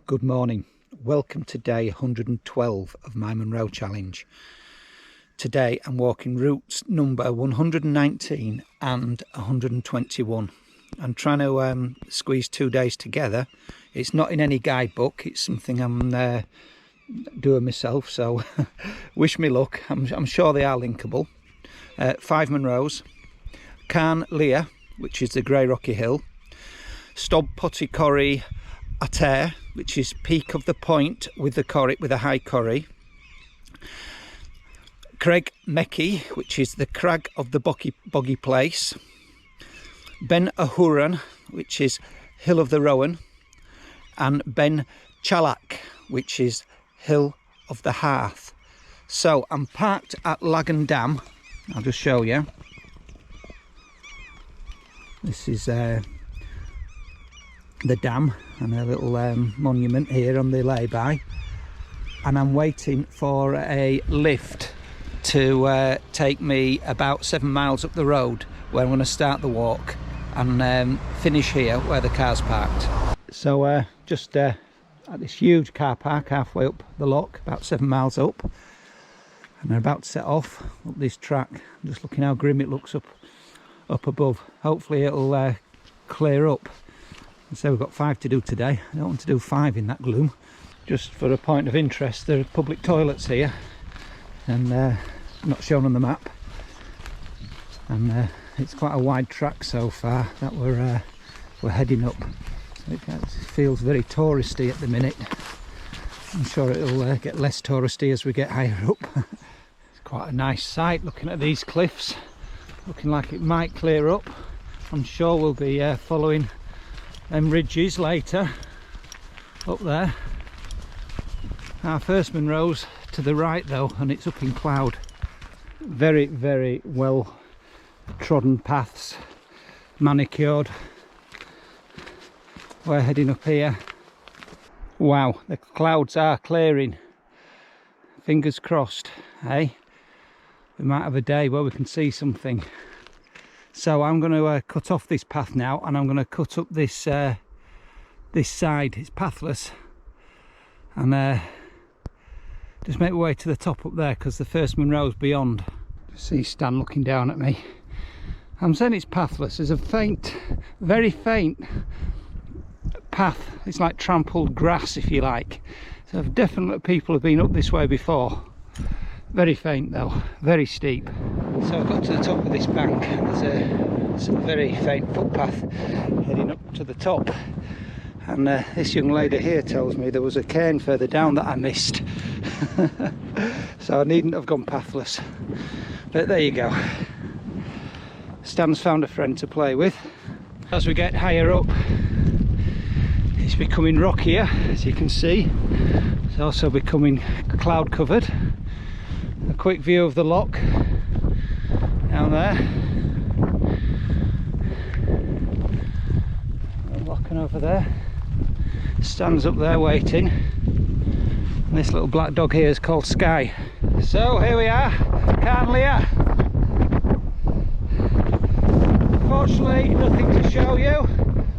Good morning, welcome to day 112 of my Munro challenge. Today I'm walking routes number 119 and 121. I'm trying to squeeze 2 days together. It's not in any guidebook, it's something I'm doing myself, so wish me luck. I'm sure they are linkable. 5 Munros, Creag Meagaidh, which is the grey rocky hill, Stob Poite Coire Ardair, which is peak of the point with a high corrie, Creag Meagaidh, which is the crag of the boggy place, Ben Ahuran, which is hill of the rowan, and Ben Chalak, which is hill of the hearth. So I'm parked at Lagan Dam. I'll just show you. This is the dam and a little monument here on the lay-by, and I'm waiting for a lift to take me about 7 miles up the road, where I'm going to start the walk and finish here where the car's parked. So just at this huge car park halfway up the lock, about 7 miles up, and they're about to set off up this track. I'm just looking how grim it looks up above. Hopefully it'll clear up. So we've got 5 to do today. I don't want to do 5 in that gloom. Just for a point of interest, there are public toilets here, and not shown on the map. And it's quite a wide track so far that we're heading up. It feels very touristy at the minute. I'm sure it'll get less touristy as we get higher up. It's quite a nice sight looking at these cliffs. Looking like it might clear up. I'm sure we'll be following them ridges later up there. Our first Munro's to the right though, and it's up in cloud. Very, very well trodden paths, manicured. We're heading up here. Wow, the clouds are clearing. Fingers crossed, eh? We might have a day where we can see something. So I'm going to cut off this path now, and I'm going to cut up this this side. It's pathless, and just make my way to the top up there, because the first Munro's beyond. See Stan looking down at me. I'm saying it's pathless. There's a faint, very faint path. It's like trampled grass, if you like. So definitely people have been up this way before. Very faint though, very steep. So I've got to the top of this bank, and there's a very faint footpath heading up to the top. And this young lady here tells me there was a cairn further down that I missed. So I needn't have gone pathless. But there you go. Stan's found a friend to play with. As we get higher up, it's becoming rockier, as you can see. It's also becoming cloud covered. A quick view of the lock down there. Locking over there. Stands up there waiting. And this little black dog here is called Sky. So here we are, Creag Meagaidh. Unfortunately, nothing to show you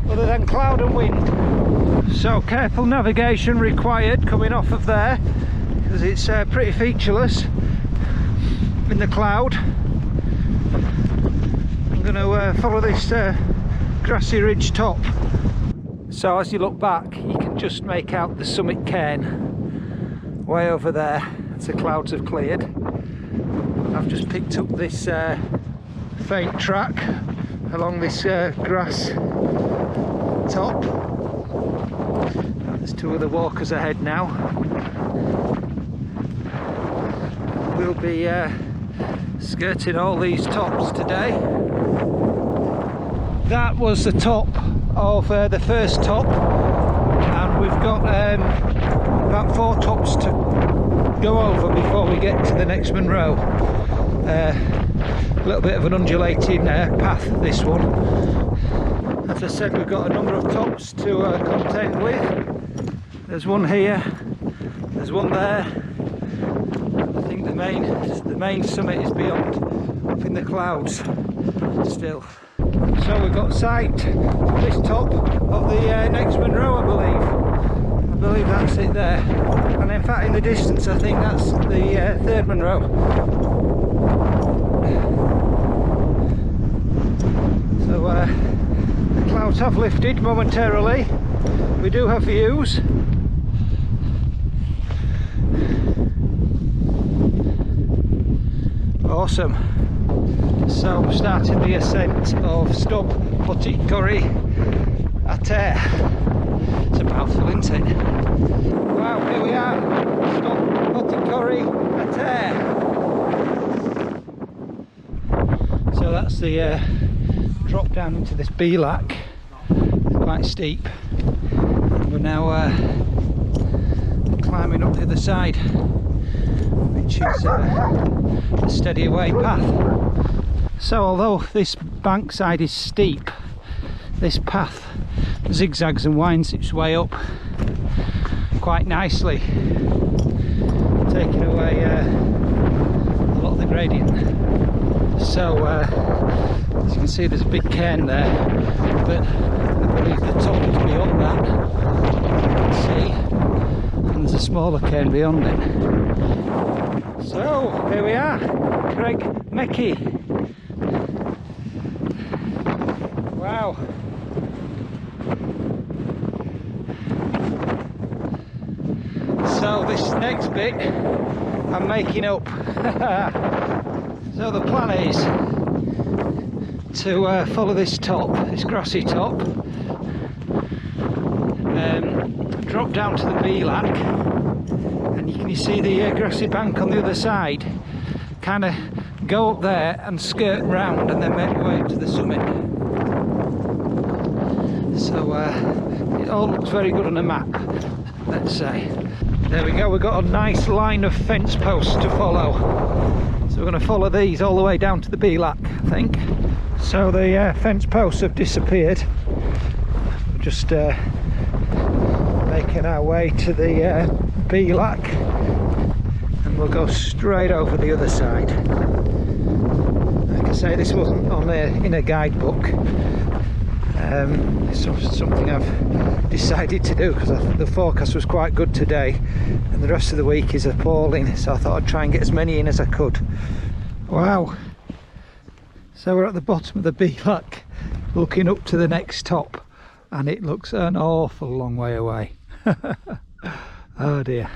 other than cloud and wind. So careful navigation required coming off of there, because it's pretty featureless in the cloud. I'm going to follow this grassy ridge top. So as you look back, you can just make out the summit cairn way over there as the clouds have cleared. I've just picked up this faint track along this grass top. There's 2 other walkers ahead now. We'll be skirting all these tops today. That was the top of the first top, and we've got about 4 tops to go over before we get to the next Munro. A little bit of an undulating path, this one. As I said, we've got a number of tops to contend with. There's one here, there's one there. I think the main summit is beyond, up in the clouds still. So we've got sight of this top of the next Munro, I believe that's it there. And in fact, in the distance, I think that's the third Munro. So the clouds have lifted momentarily. We do have views. Awesome. So starting the ascent of Stob Poite Coire Ardair. It's a mouthful, isn't it? Wow, here we are, Stob Poite Coire Ardair. So that's the drop down into this Bealac. It's quite steep. We're now climbing up the other side, which is a steady away path. So although this bankside is steep, this path zigzags and winds its way up quite nicely, taking away a lot of the gradient. So as you can see, there's a big cairn there, but I believe the top is beyond that. You can see, and there's a smaller cairn beyond it. So here we are, Creag Meagaidh. Wow. So this next bit I'm making up. So the plan is to follow this top, this grassy top, drop down to the Bealac, and you see the grassy bank on the other side, kind of go up there and skirt round and then make your way up to the summit. So it all looks very good on a map, let's say. There we go, we've got a nice line of fence posts to follow. So we're going to follow these all the way down to the Bealac, I think. So the fence posts have disappeared. We're just making our way to the Bealac, and we'll go straight over the other side. Like I say, this wasn't on in a guidebook. It's something I've decided to do because I think the forecast was quite good today and the rest of the week is appalling, so I thought I'd try and get as many in as I could. Wow, so we're at the bottom of the Bealac looking up to the next top, and it looks an awful long way away. Oh dear.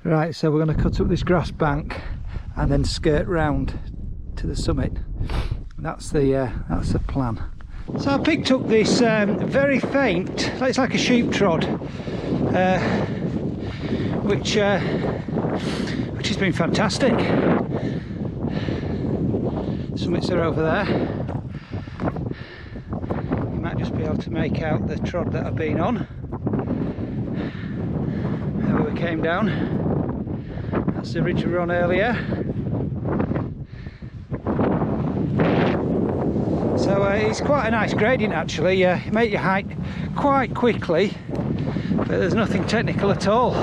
Right, so we're going to cut up this grass bank and then skirt round to the summit. That's the plan. So I picked up this very faint, it's like a sheep trod, which has been fantastic. Summits are over there. You might just be able to make out the trod that I've been on. There we came down. That's the ridge we were on earlier. So it's quite a nice gradient actually. You make your height quite quickly, but there's nothing technical at all.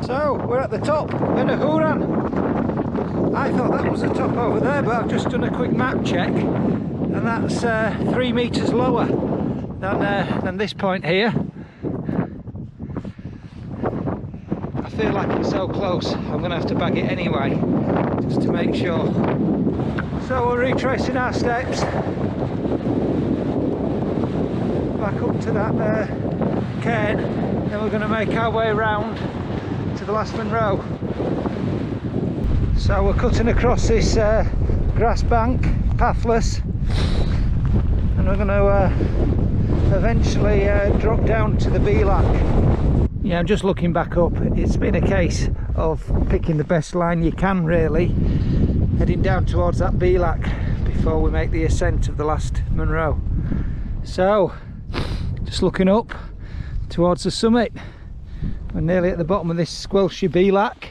So we're at the top, Munro. I thought that was the top over there, but I've just done a quick map check, and that's 3 metres lower than this point here. I feel like it's so close, I'm going to have to bag it anyway, just to make sure. So we're retracing our steps back up to that cairn, then we're going to make our way round to the last Munro. So we're cutting across this grass bank, pathless, and we're going to eventually drop down to the Bealac. Yeah, I'm just looking back up. It's been a case of picking the best line you can really. heading down towards that Beelac before we make the ascent of the last Munro. So just looking up towards the summit. We're nearly at the bottom of this squelchy Beelac,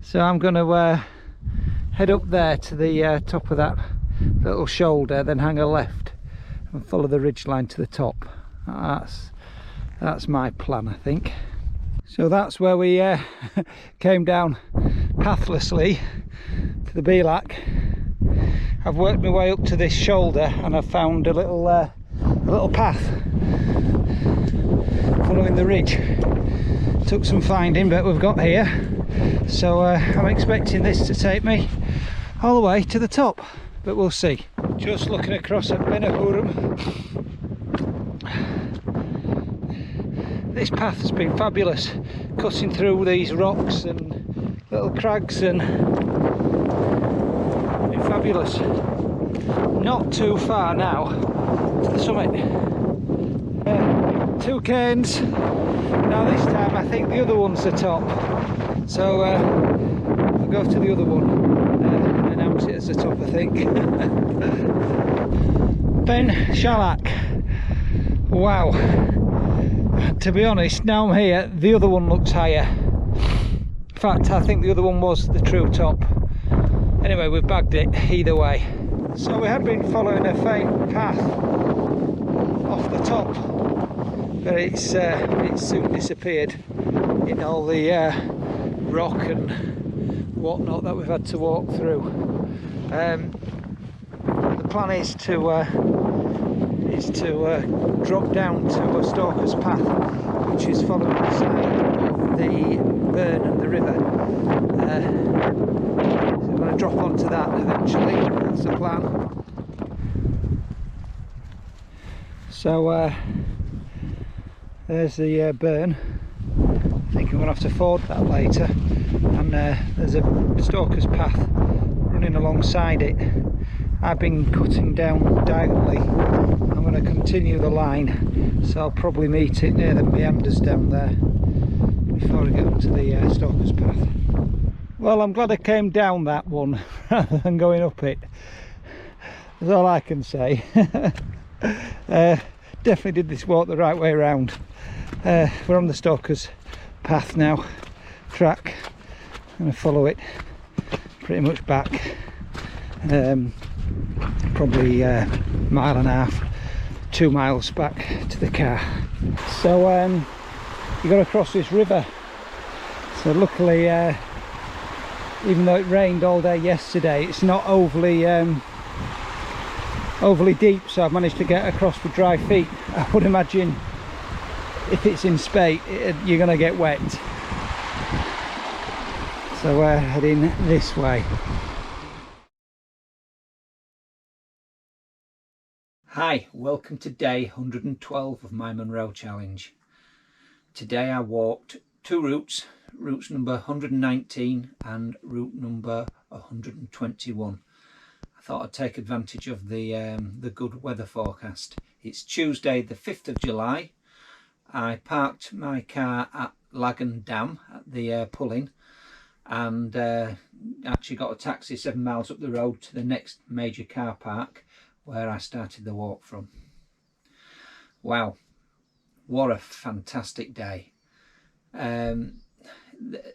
so I'm going to head up there to the top of that little shoulder, then hang a left and follow the ridge line to the top. That's my plan, I think. So that's where we came down pathlessly to the Beelac. I've worked my way up to this shoulder and I've found a little path following the ridge. Took some finding, but we've got here, so I'm expecting this to take me all the way to the top, but we'll see. Just looking across at Benahurum. This path has been fabulous, cutting through these rocks and little crags, and been fabulous. Not too far now to the summit. Two cairns. Now this time I think the other one's the top, so I'll go to the other one and announce it as the top, I think. Ben Shalak. Wow. To be honest, now I'm here, the other one looks higher. In fact, I think the other one was the true top. Anyway, we've bagged it either way. So we had been following a faint path off the top, but it soon disappeared in all the rock and whatnot that we've had to walk through. The plan is to drop down to a stalker's path, which is following the side of the burn and the river. So we're going to drop onto that eventually. That's the plan. So there's the burn. I think I'm going to have to ford that later, and there's a stalker's path running alongside it. I've been cutting down diagonally. I'm going to continue the line, so I'll probably meet it near the meanders down there before I get onto the stalker's path. Well, I'm glad I came down that one rather than going up it. That's all I can say. Definitely did this walk the right way around. We're on the stalker's path now, track. I'm going to follow it pretty much back, probably a mile and a half, 2 miles back to the car. So you got to cross this river. So luckily, even though it rained all day yesterday, it's not overly deep, so I've managed to get across with dry feet. I would imagine if it's in spate, you're going to get wet. So we're heading this way. Hi, welcome to day 112 of my Munro challenge. Today I walked two routes, routes number 119 and route number 121. I thought I'd take advantage of the good weather forecast. It's Tuesday the 5th of July. I parked my car at Lagan Dam at the pull-in, and actually got a taxi 7 miles up the road to the next major car park where I started the walk from. Wow, what a fantastic day.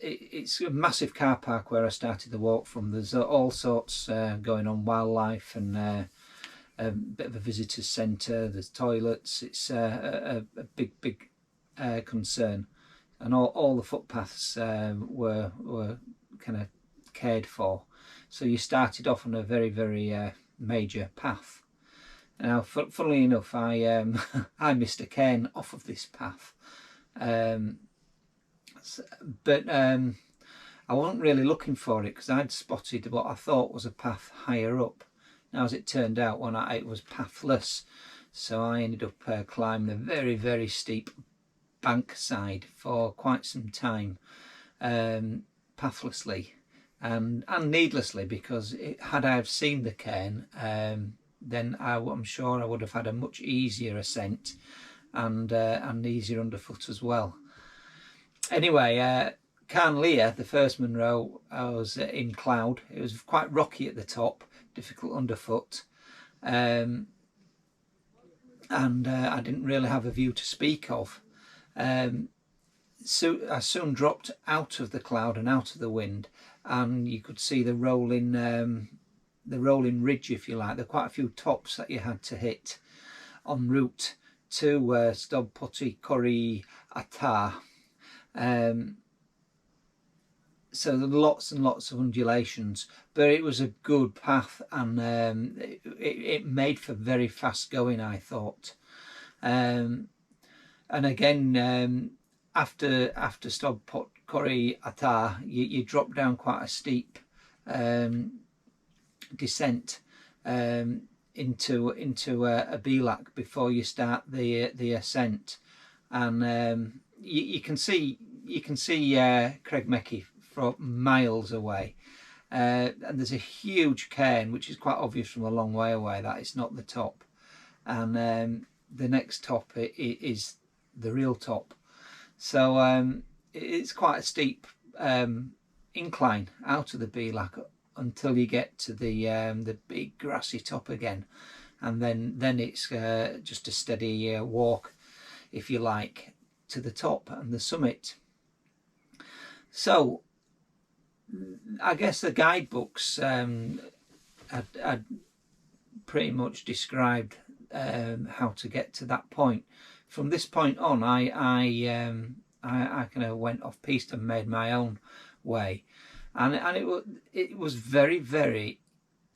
It's a massive car park where I started the walk from. There's all sorts going on, wildlife and a bit of a visitor centre. There's toilets. It's a big concern, and all the footpaths were kind of cared for. So you started off on a very major path. Now, funnily enough, I missed a cairn off of this path, but I wasn't really looking for it because I'd spotted what I thought was a path higher up. Now, as it turned out, it was pathless, so I ended up climbing a very steep bank side for quite some time, pathlessly and needlessly, because had I have seen the cairn, then I'm sure I would have had a much easier ascent and easier underfoot as well. Anyway, Carnlia, the first Munro, I was in cloud. It was quite rocky at the top, difficult underfoot, and I didn't really have a view to speak of. So I soon dropped out of the cloud and out of the wind, and you could see the rolling ridge, if you like. There were quite a few tops that you had to hit en route to Stob Poite Coire Ardair. So there were lots and lots of undulations, but it was a good path, and it made for very fast going, I thought. And again, after Stob Poite Coire Ardair, you drop down quite a steep descent into a bielak before you start the ascent, and you can see Creag Meagaidh from miles away, and there's a huge cairn which is quite obvious from a long way away that it's not the top, and the next top is the real top. So it's quite a steep incline out of the bielak until you get to the big grassy top again, and then it's just a steady walk, if you like, to the top and the summit. So I guess the guidebooks had pretty much described how to get to that point. From this point on, I kind of went off piste and made my own way, and it was very, very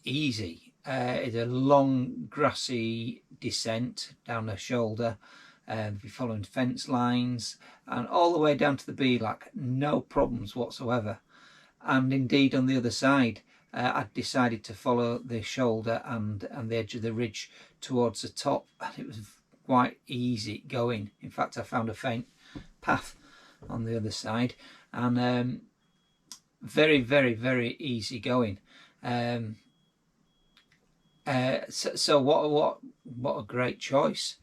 easy. It's a long grassy descent down a shoulder, be following fence lines, and all the way down to the bielak, no problems whatsoever. And indeed, on the other side, I decided to follow the shoulder and the edge of the ridge towards the top, and it was quite easy going. In fact, I found a faint path on the other side, and very, very, very easy going. So what a great choice.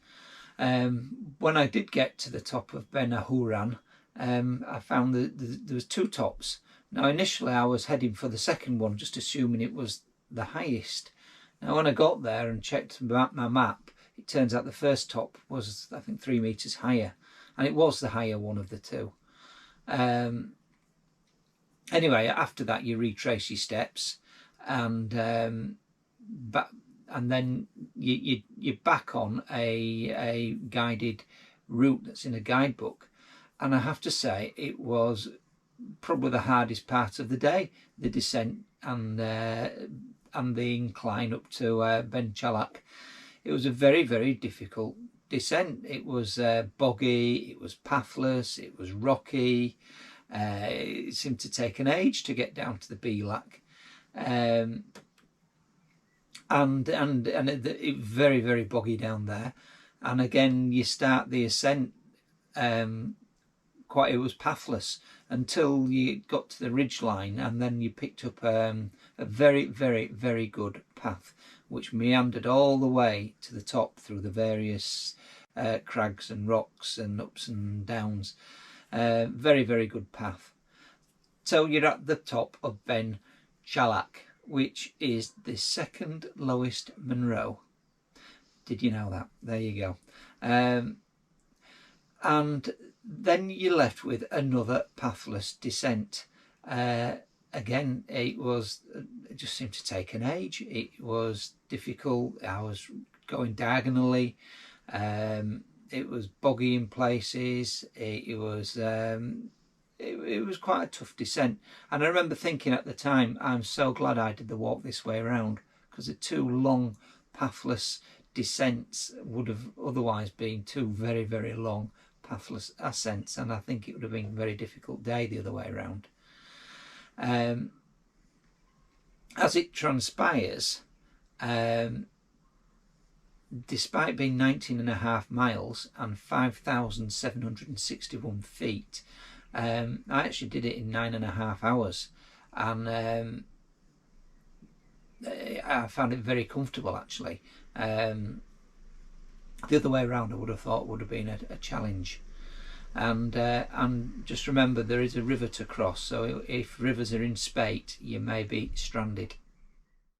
When I did get to the top of Ben Ahuran, I found that there was two tops. Now initially I was heading for the second one, just assuming it was the highest. Now when I got there and checked my map, it turns out the first top was, I think, 3 meters higher, and it was the higher one of the two. Anyway, after that you retrace your steps, and then you're back on a guided route that's in a guidebook, and I have to say it was probably the hardest part of the day, the descent and the incline up to Ben Chalak. It was a very, very difficult descent. It was boggy, it was pathless, it was rocky. It seemed to take an age to get down to the bielak, and it was very, very boggy down there. And again, you start the ascent, it was pathless until you got to the ridge line, and then you picked up a very, very, very good path which meandered all the way to the top through the various crags and rocks and ups and downs. Very, very good path. So you're at the top of Ben Chalak, which is the second lowest Munro. Did you know that? There you go. And then you're left with another pathless descent. Again, it just seemed to take an age. It was difficult. I was going diagonally. It was boggy in places. It was quite a tough descent. And I remember thinking at the time, I'm so glad I did the walk this way around, because the two long pathless descents would have otherwise been two very, very long pathless ascents, and I think it would have been a very difficult day the other way around. As it transpires, despite being 19.5 miles and 5,761 feet, I actually did it in 9.5 hours, and I found it very comfortable, actually. The other way around I would have thought would have been a challenge. and just remember there is a river to cross, so if rivers are in spate you may be stranded.